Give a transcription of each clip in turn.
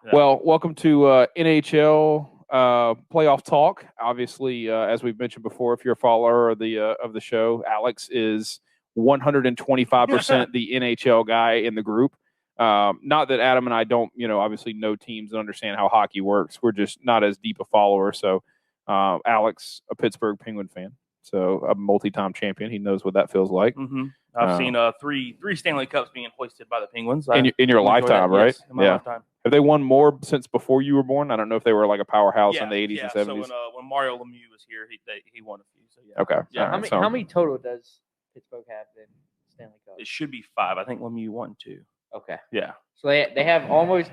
Yeah. Well, welcome to NHL playoff talk. Obviously, as we've mentioned before, if you're a follower of the show, Alex is 125% the NHL guy in the group. Not that Adam and I don't, obviously know teams and understand how hockey works. We're just not as deep a follower. So, Alex, a Pittsburgh Penguin fan, so a multi-time champion. He knows what that feels like. Mm-hmm. I've seen three Stanley Cups being hoisted by the Penguins in your lifetime, right? Yes, in my lifetime. Have they won more since before you were born? I don't know if they were like a powerhouse in the 80s and 70s. So when Mario Lemieux was here, he won a few. So yeah. Okay. Yeah. Right, how many total does Pittsburgh have in Stanley Cup? It should be 5. I think Lemieux won 2. Okay. Yeah. So they have almost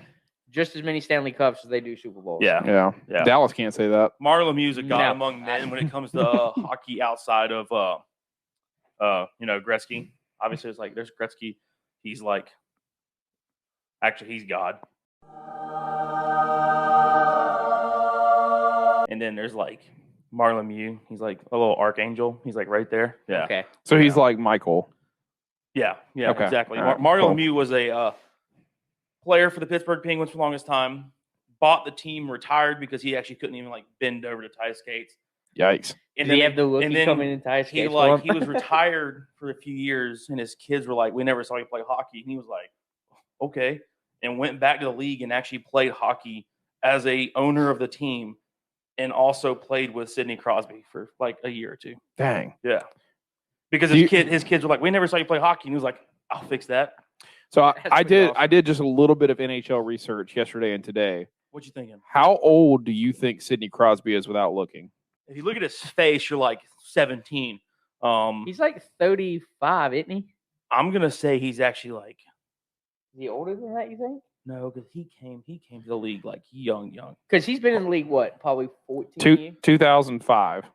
just as many Stanley Cups as they do Super Bowls. Yeah. Dallas can't say that. Mario Lemieux is a god among men when it comes to hockey outside of Gretzky. Obviously, it's like there's Gretzky. He's like, actually, he's God. And then there's like Mario Lemieux. He's like a little archangel. He's like right there. Yeah. Okay. So he's like Michael. Yeah. Okay. Exactly. Right. Mario Lemieux was a player for the Pittsburgh Penguins for the longest time. Bought the team, retired because he actually couldn't even like bend over to tie skates. Yikes. And then, have the rookie come in and tie skates. He was retired for a few years, and his kids were like, "We never saw you play hockey." And he was like, "Okay," and went back to the league and actually played hockey as a owner of the team, and also played with Sidney Crosby for like a year or 2. Dang. Yeah. Because his kids were like, "We never saw you play hockey," and he was like, "I'll fix that." So I did just a little bit of NHL research yesterday and today. What you thinking? How old do you think Sidney Crosby is without looking? If you look at his face, you're like 17. He's like 35, isn't he? I'm gonna say he's actually like. Is he older than that? You think? No, because he came to the league like young. Because he's been in the league probably 14 years. 2005.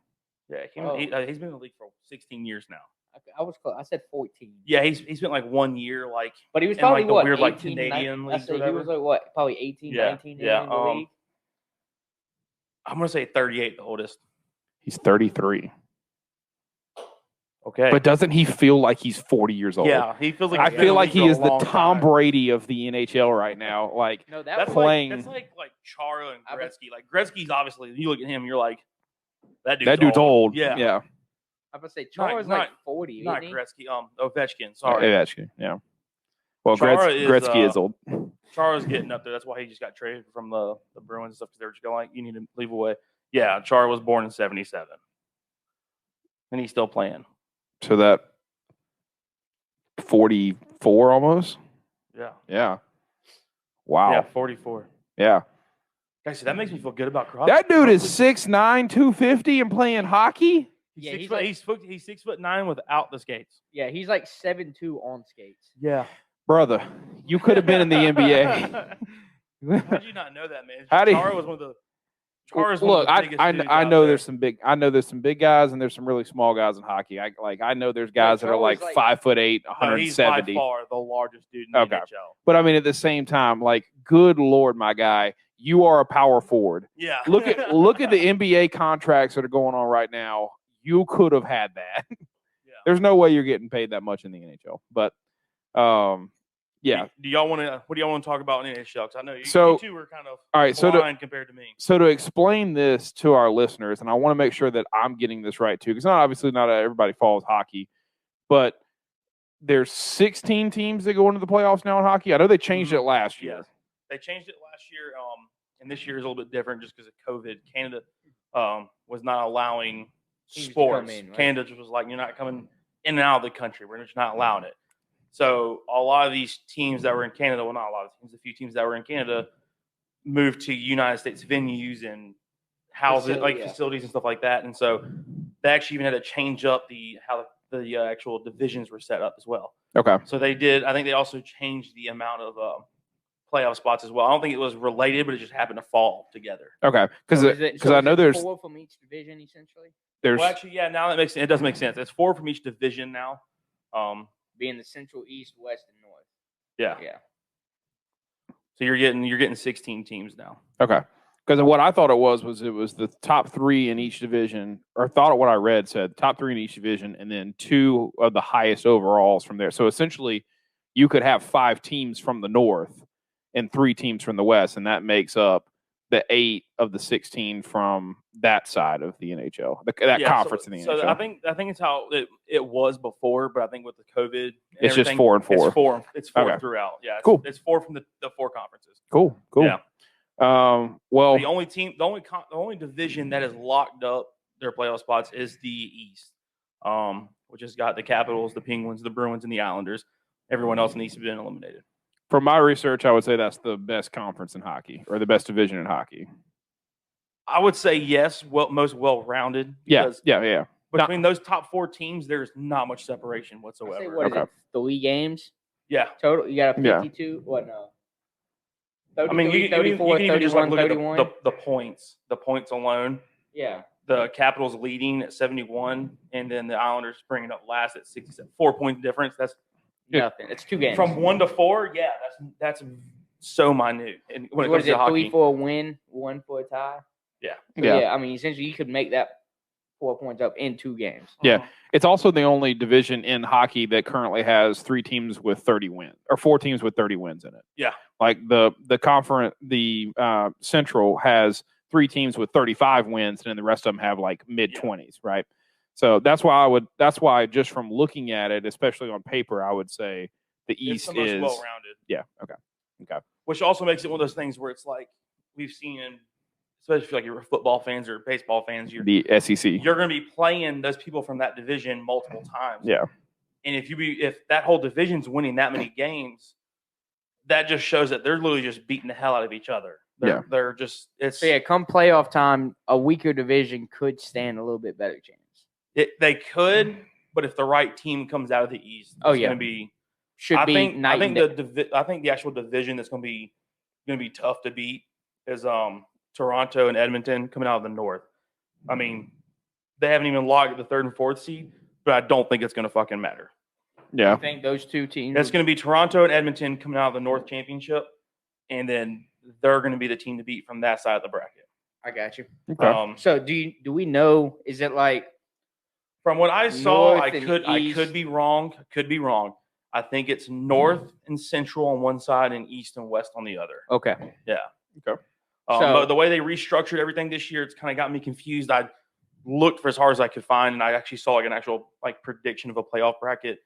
Yeah, he's been in the league for 16 years now. I was close. I said 14. Yeah, he's spent like 1 year like. But he was probably the weird 18, like Canadian league. He was like what? Probably 18, 19 in the league. I'm gonna say 38, the oldest. He's 33. Okay. But doesn't he feel like he's 40 years old? Yeah, he feels like. I feel like he is the Tom Brady of the NHL right now. Like that's playing. That's like Chara and Gretzky. Like Gretzky's obviously. You look at him, you're like, that dude's old. Yeah. I'm gonna say Chara's like 40. Not isn't he? Gretzky. Ovechkin. Sorry. Ovechkin. Yeah. Well, Gretzky is old. Chara's getting up there. That's why he just got traded from the Bruins and stuff because they were just going like, you need to leave away. Yeah, Chara was born in 77. And he's still playing. So that 44 almost? Yeah. Wow. Yeah, 44. Yeah. Guys, that makes me feel good about Crosby. That dude is 6'9", 250 and playing hockey? He's 6'9" without the skates. Yeah, he's like 7'2" on skates. Yeah. Brother, you could have been in the NBA. How did you not know that, man? Chara was one of the Look, I know there's some big guys and there's some really small guys in hockey. I know there's guys that are like 5'8", 170. He's by far the largest dude in the NHL. But I mean, at the same time, like, good Lord, my guy, you are a power forward. Yeah. Look at the NBA contracts that are going on right now. You could have had that. Yeah. There's no way you're getting paid that much in the NHL. But yeah. What do y'all want to talk about in the NHL? Because I know you two were kind of all right, blind compared to me. So to explain this to our listeners, and I want to make sure that I'm getting this right too, because not everybody follows hockey, but there's 16 teams that go into the playoffs now in hockey. I know they changed it last year. Yes. They changed it last year, and this year is a little bit different just because of COVID. Canada was not allowing sports. Right? Canada just was like, you're not coming in and out of the country. We're just not allowing it. So a lot of these teams that were in Canada, well, not a lot of teams, a few teams that were in Canada moved to United States venues and houses, facilities and stuff like that. And so they actually even had to change up how the actual divisions were set up as well. Okay. So they did. I think they also changed the amount of playoff spots as well. I don't think it was related, but it just happened to fall together. Okay. Because I know there's 4 from each division essentially. Well, actually, yeah. Now that makes sense. It does make sense. It's 4 from each division now. Being the Central, East, West, and North. Yeah. So you're getting 16 teams now. Okay. Because what I thought it was the top 3 in each division, or thought what I read said top 3 in each division, and then 2 of the highest overalls from there. So essentially, you could have 5 teams from the North, and 3 teams from the West, and that makes up the 8 of the 16 from that side of the NHL, that conference in the NHL. So I think it's how it was before, but I think with the COVID, and it's just 4 and 4. It's four Okay. throughout. Yeah, cool. It's 4 from the 4 conferences. Cool. Yeah. Well, the only division that has locked up their playoff spots is the East, which has got the Capitals, the Penguins, the Bruins, and the Islanders. Everyone else in the East has been eliminated. From my research, I would say that's the best conference in hockey, or the best division in hockey. I would say yes, most well-rounded. Yeah. Between those top 4 teams, there's not much separation whatsoever. Say, what is it? 3 games? Yeah. Total? You got a 52? Yeah. What, no? 33, I mean, you 34, can even just 31, look 31. at the points. The points alone. Yeah. The Capitals leading at 71, and then the Islanders bringing up last at 67. 4-point difference. That's nothing. It's 2 games. From 1 to 4, yeah, that's so minute. And when it what comes is it? to hockey, 3 for a win, 1 for a tie. Yeah. So, yeah. I mean, essentially, you could make that 4 points up in 2 games. Yeah. It's also the only division in hockey that currently has 3 teams with 30 wins, or 4 teams with 30 wins in it. Yeah. Like the conference, the Central has 3 teams with 35 wins, and then the rest of them have like mid-20s, right? So that's why just from looking at it, especially on paper, I would say the East it's the most is well-rounded. Yeah. Okay. Which also makes it one of those things where it's like we've seen in, especially if like you're football fans or baseball fans, the SEC. You're going to be playing those people from that division multiple times. Yeah. And if that whole division's winning that many games, that just shows that they're literally just beating the hell out of each other. They're just it's. So yeah, come playoff time, a weaker division could stand a little bit better chance. They could, but if the right team comes out of the East, it's going to be. I think the actual division that's going to be tough to beat is Toronto and Edmonton coming out of the North. I mean, they haven't even logged the 3rd and 4th seed, but I don't think it's going to fucking matter. Yeah, I think those 2 teams. It's going to be Toronto and Edmonton coming out of the North Championship, and then they're going to be the team to beat from that side of the bracket. I got you. Okay. So do we know? Is it like from what I saw? North I could be wrong. I think it's North and Central on one side and East and West on the other. Okay. Yeah. Okay. But the way they restructured everything this year, it's kind of got me confused. I looked for as hard as I could find, and I actually saw like an actual like prediction of a playoff bracket,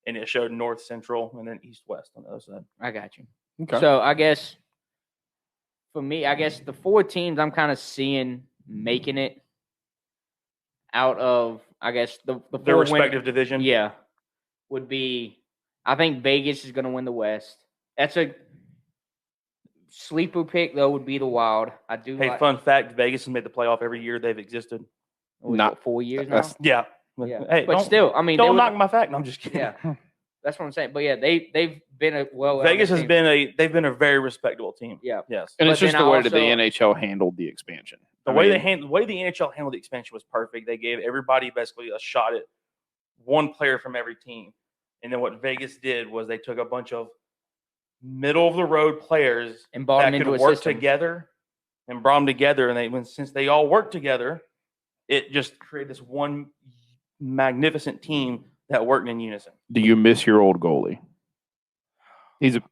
and it showed North, Central, and then East, West on the other side. I got you. Okay. So I guess for me, the 4 teams I'm kind of seeing making it out of, I guess, the their respective division. Yeah, would be. I think Vegas is going to win the West. That's a sleeper pick, though. Would be the Wild. I do. Hey, fun fact: Vegas has made the playoff every year they've existed. Not 4 years now. Yeah. Hey, but still, I mean, don't knock my fact. No, I'm just kidding. Yeah, that's what I'm saying. But yeah, they've been Vegas has been a very respectable team. Yeah. Yes. And it's just the way that the NHL handled the expansion. The way the NHL handled the expansion was perfect. They gave everybody basically a shot at one player from every team. And then what Vegas did was they took a bunch of middle of the road players and brought them into a work system together and brought them together. And since they all worked together, it just created this one magnificent team that worked in unison. Do you miss your old goalie?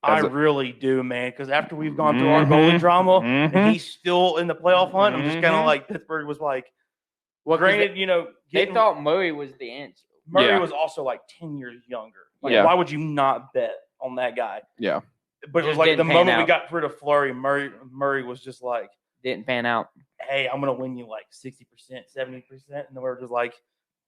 I really do, man. Because after we've gone through our goalie drama, and he's still in the playoff hunt, I'm just kind of like Pittsburgh was like. Well, granted, they thought Murray was the answer. Murray was also like 10 years younger. Like, why would you not bet on that guy? Yeah. But it was like the moment we got rid of Fleury, Murray was just like. Didn't pan out. Hey, I'm going to win you like 60%, 70%. And then we're just like,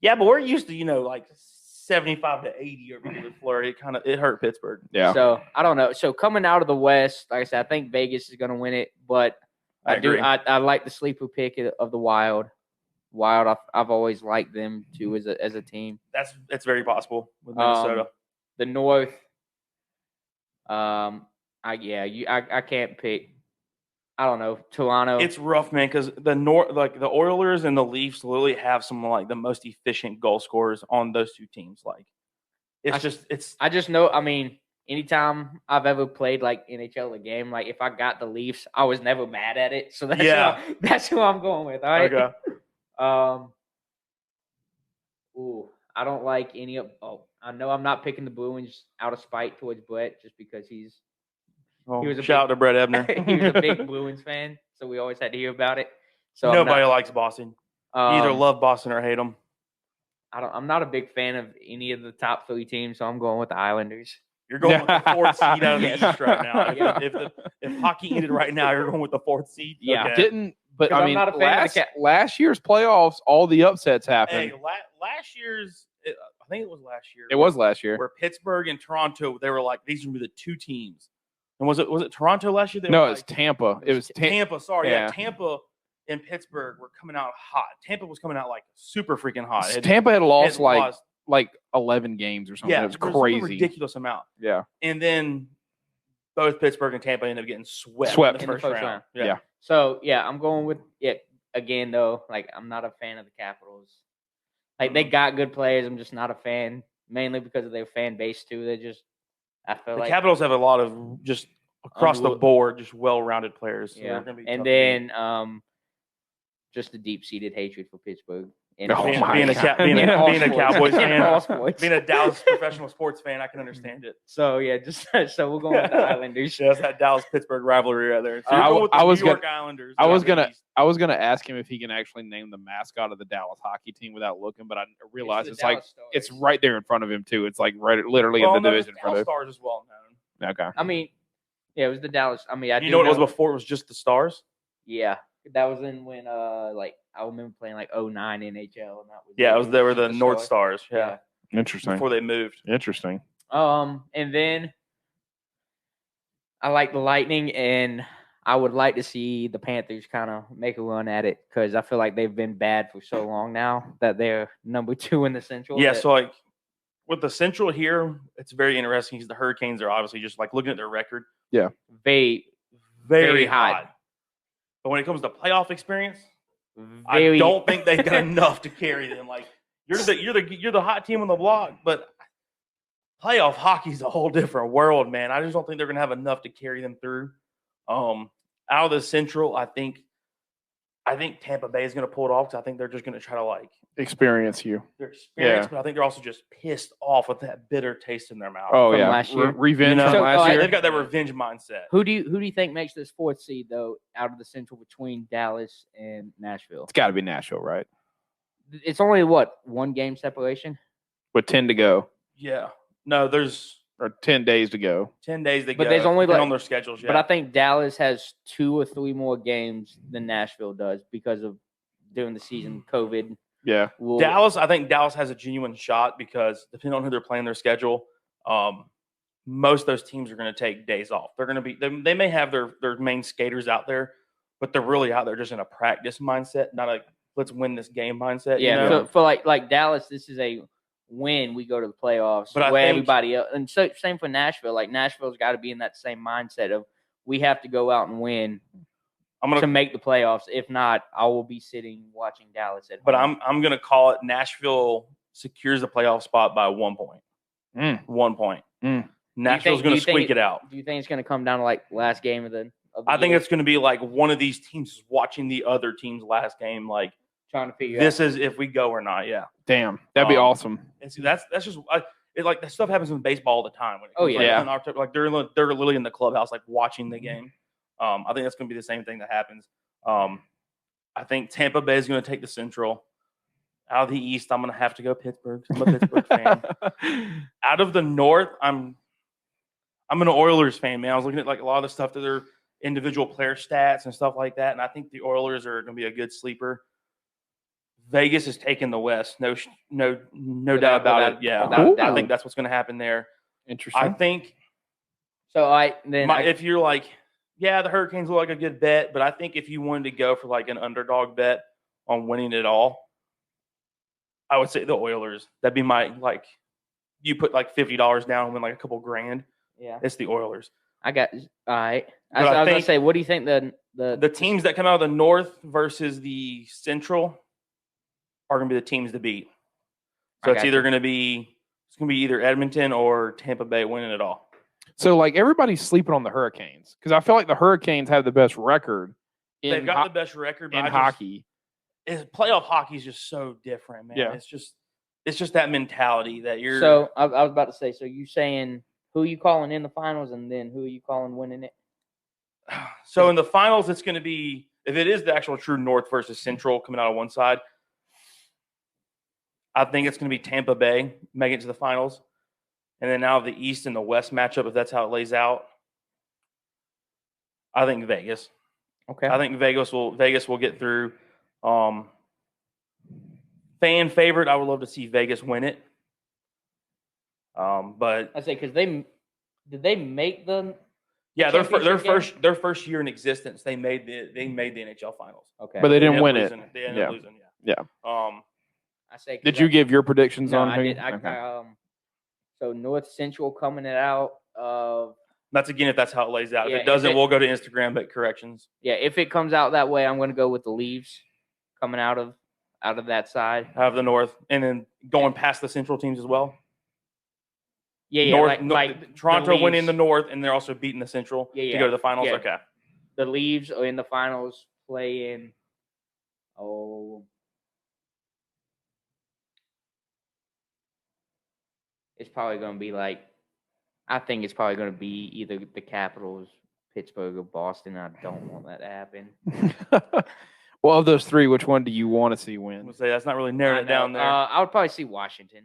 yeah, but we're used to, like 75 to 80 over here with Fleury. It hurt Pittsburgh. Yeah. So, I don't know. So, coming out of the West, like I said, I think Vegas is going to win it. But I agree. I like the sleeper pick of the Wild. I've always liked them too as a team. That's very possible with Minnesota. The North, I can't pick. I don't know, Toronto. It's rough, man, because the North, like the Oilers and the Leafs, literally have some of like the most efficient goal scorers on those 2 teams. Like, I just know. I mean, anytime I've ever played like NHL a game, like if I got the Leafs, I was never mad at it. So that's who I'm going with. All right. Okay. I don't like any of. Oh, I know I'm not picking the Bruins out of spite towards Brett just because he's Well, he was a shout out to Brett Ebner. he was a big Bruins fan, so we always had to hear about it. So Nobody likes Boston. You either love Boston or hate them. I'm not a big fan of any of the top 3 teams, so I'm going with the Islanders. You're going with the 4th seed out of the Yes. East right now. Yeah. If hockey ended right now, you're going with the 4th seed. Yeah. Okay. But 'Cause I I'm mean, not a fan of the last year's playoffs, all the upsets happened. Hey, last year's, I think it was last year. It was last year. Where Pittsburgh and Toronto, they were like, these are going to be the 2 teams. And was it Toronto last year? No, it's Tampa. It was Tampa. Sorry, yeah. Tampa and Pittsburgh were coming out hot. Tampa was coming out like super freaking hot. Tampa had lost like 11 games or something. Yeah, it was it was crazy, a ridiculous amount. Yeah, and then both Pittsburgh and Tampa ended up getting swept in the first round. Yeah. So yeah, I'm going with it again though. Like I'm not a fan of the Capitals. Like they got good players. I'm just not a fan, mainly because of their fan base too. I feel The like Capitals have a lot of just across the board, just well-rounded players. So yeah, they're be and tough then just a deep-seated hatred for Pittsburgh. And Oh being, my being, a, God. being, a, being a Cowboys fan, all sports. being a Dallas professional sports fan, I can understand it. So yeah, just so we're going with the Islanders. Yeah, that's that Dallas-Pittsburgh rivalry right there. So I you're going with the was New York Islanders. I was out of the gonna East. ask him if he can actually name the mascot of the Dallas hockey team without looking, but I realized the it's like Dallas Stars. it's right there in front of him too. It's like literally in the no, division in front Dallas of Stars is well known. him. Okay. I mean, yeah, it was the Dallas. I mean, You know what it was before? It was just the Stars. Yeah, that was in when like I remember playing like 09 NHL, and that was Yeah, they were the the North Stars. Yeah, Interesting. before they moved. Interesting. And then I like the Lightning, and I would like to see the Panthers kind of make a run at it because I feel like they've been bad for so long now that they're number 2 in the Central. Yeah, so like with the Central here, it's very interesting because the Hurricanes are obviously just like looking at their record, very very hot. hot. But when it comes to playoff experience, very. I don't think they've got enough to carry them. Like you're the hot team on the block, but playoff hockey's a whole different world, man. I just don't think they're gonna have enough to carry them through. Out of the Central, I think Tampa Bay is gonna pull it off because I think they're just gonna try to like Experience you. their experience, Yeah. but I think they're also just pissed off with that bitter taste in their mouth. Oh From yeah, last year. revenge You know, from So, last year. They've got that revenge mindset. Who do you think makes this 4th seed though out of the Central between Dallas and Nashville? It's got to be Nashville, right? It's only what 1 game separation. With 10 to go Yeah. No, there's or 10 days to go. 10 days to go. But there's only Depending like- on their schedules. Yeah. But I think Dallas has 2 or 3 more games than Nashville does because of during the season COVID. Yeah. I think Dallas has a genuine shot because depending on who they're playing their schedule, most of those teams are going to take days off. They're going to be they may have their main skaters out there, but they're really out there just in a practice mindset, not a let's win this game mindset. Yeah, you know? for like Dallas, this is a win. We go to the playoffs, But I where think- everybody else, and so same for Nashville. Like Nashville's got to be in that same mindset of we have to go out and win I'm gonna to make the playoffs. If not, I will be sitting watching Dallas at But home. I'm going to call it Nashville secures the playoff spot by 1 point. Mm. 1 point. Mm. Nashville's do going you to think squeak it out. Do you think it's going to come down to like last game of the? I think it's going to be like one of these teams is watching the other team's last game. Like trying to figure this out. is if we go or not. Yeah. Damn, that'd be awesome. And see, that's just it. Like that stuff happens in baseball all the time. When it Oh, comes, yeah. like they're literally in the clubhouse like watching the game. I think that's going to be the same thing that happens. I think Tampa Bay is going to take the Central. Out of the East, I'm going to have to go Pittsburgh. I'm a Pittsburgh fan. Out of the North, I'm an Oilers fan, man. I was looking at like a lot of the stuff that their individual player stats and stuff like that, and I think the Oilers are going to be a good sleeper. Vegas is taking the West, no doubt about it. Yeah, without I doubt. think that's what's going to happen there. Interesting. I think So if you're like, yeah, the Hurricanes look like a good bet, but I think if you wanted to go for like an underdog bet on winning it all, I would say the Oilers. That'd be my like. You put like $50 down and win like a couple grand. yeah, It's the Oilers. I got all right. But I I was gonna think- say, what do you think The teams that come out of the North versus the Central are going to be the teams to beat. So I it's got either you. going to be either Edmonton or Tampa Bay winning it all. So, like, everybody's sleeping on the Hurricanes because I feel like the Hurricanes have the best record They've in, got the best record but in I just- hockey. Playoff hockey is just so different, man. Yeah. It's just that mentality that you're. So I was about to say. So you saying Who are you calling in the finals, and then who are you calling winning it? So in the finals, it's going to be, if it is the actual true North versus Central coming out on one side, I think it's going to be Tampa Bay making it to the finals. And then now the East and the West matchup, if that's how it lays out, I think Vegas. Okay. I think Vegas will get through. Fan favorite, I would love to see Vegas win it. But I say because did they make the their championship their first year in existence, they made the NHL finals. Okay. But they didn't win it. They ended up losing. Yeah. I say. Did you give your predictions No, on I who? did. Okay. So North Central coming it out of. That's again if that's how it lays out. Yeah, if it doesn't, we'll go to Instagram. But corrections. Yeah, if it comes out that way, I'm going to go with the Leaves coming out of that side. Have the North, and then going past the Central teams as well. Yeah, North, like Toronto winning the North, and they're also beating the Central to go to the finals. Yeah. Okay. The Leaves are in the finals playing. Oh. It's probably going to be I think it's probably going to be either the Capitals, Pittsburgh, or Boston. I don't want that to happen. Well, of those three, which one do you want to see win? I'm gonna say that's not really narrowing it down there. I would probably see Washington.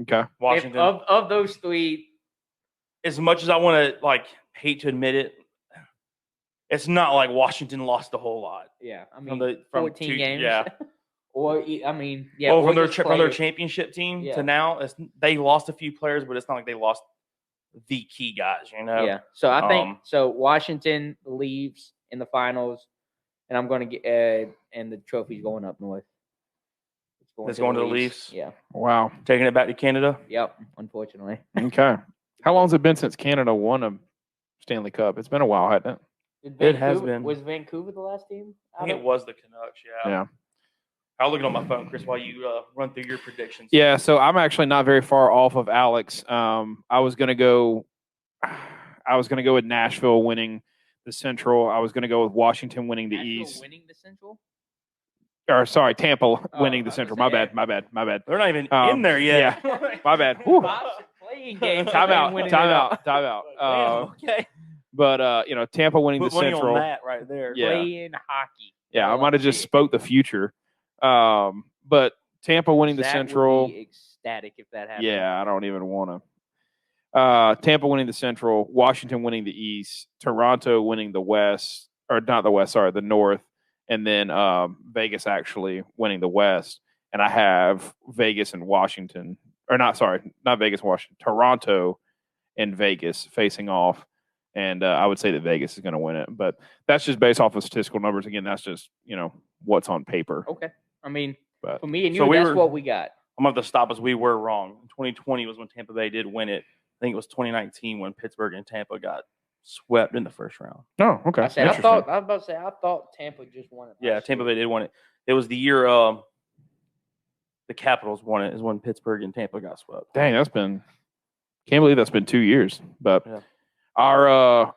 Okay. Washington. Of those three, as much as I want to hate to admit it, it's not like Washington lost a whole lot. Yeah, I From mean, 14 games. Yeah. Or I mean, yeah. Well, or from their championship team to now, they lost a few players, but it's not like they lost the key guys. Yeah. So I think Washington leaves in the finals, and I'm going to get and the trophy's going up north. It's going to the Leafs. Yeah. Wow. Taking it back to Canada. Yep. Unfortunately. Okay. How long has it been since Canada won a Stanley Cup? It's been a while, hasn't it? It has been. Was Vancouver the last team? I think it was the Canucks. Yeah. I'll look it on my phone, Chris, while you run through your predictions. Yeah, so I'm actually not very far off of Alex. I was gonna go with Nashville winning the Central. I was gonna go with Washington winning the East. Winning the Central? Or sorry, Tampa winning the Central. My bad. They're not even in there yet. Yeah, my bad. Playing games. Time out. Okay. But Tampa winning the Central. On that right there. Yeah. Playing hockey. Yeah, I might have just spoke the future. But Tampa winning the Central. Would be ecstatic if that happened. Yeah, I don't even want to. Tampa winning the Central, Washington winning the East, Toronto winning the West, or not the West, sorry, the North, and then Vegas actually winning the West. And I have Vegas and Washington, or not Vegas, Washington, Toronto and Vegas facing off. And I would say that Vegas is going to win it. But that's just based off of statistical numbers. Again, that's just, what's on paper. Okay. I mean, but, for me and you, that's what we got. I'm going to have to stop us. We were wrong. 2020 was when Tampa Bay did win it. I think it was 2019 when Pittsburgh and Tampa got swept in the first round. Oh, okay. I thought Tampa just won it. Yeah, Tampa Bay did win it. It was the year the Capitals won it, is when Pittsburgh and Tampa got swept. Dang, can't believe that's been 2 years. But yeah. Our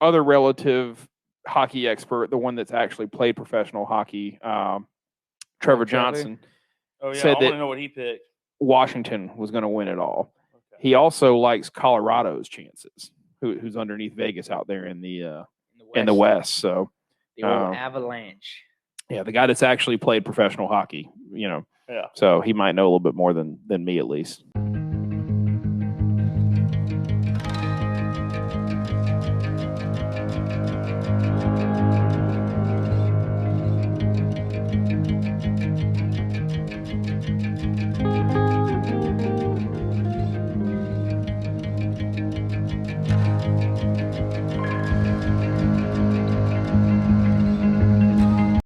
other relative hockey expert, the one that's actually played professional hockey, Trevor Johnson, said I want to know what he picked. Washington was going to win it all. Okay. He also likes Colorado's chances, who's underneath Vegas out there in the West. So the old Avalanche. Yeah, the guy that's actually played professional hockey. Yeah. So he might know a little bit more than me at least.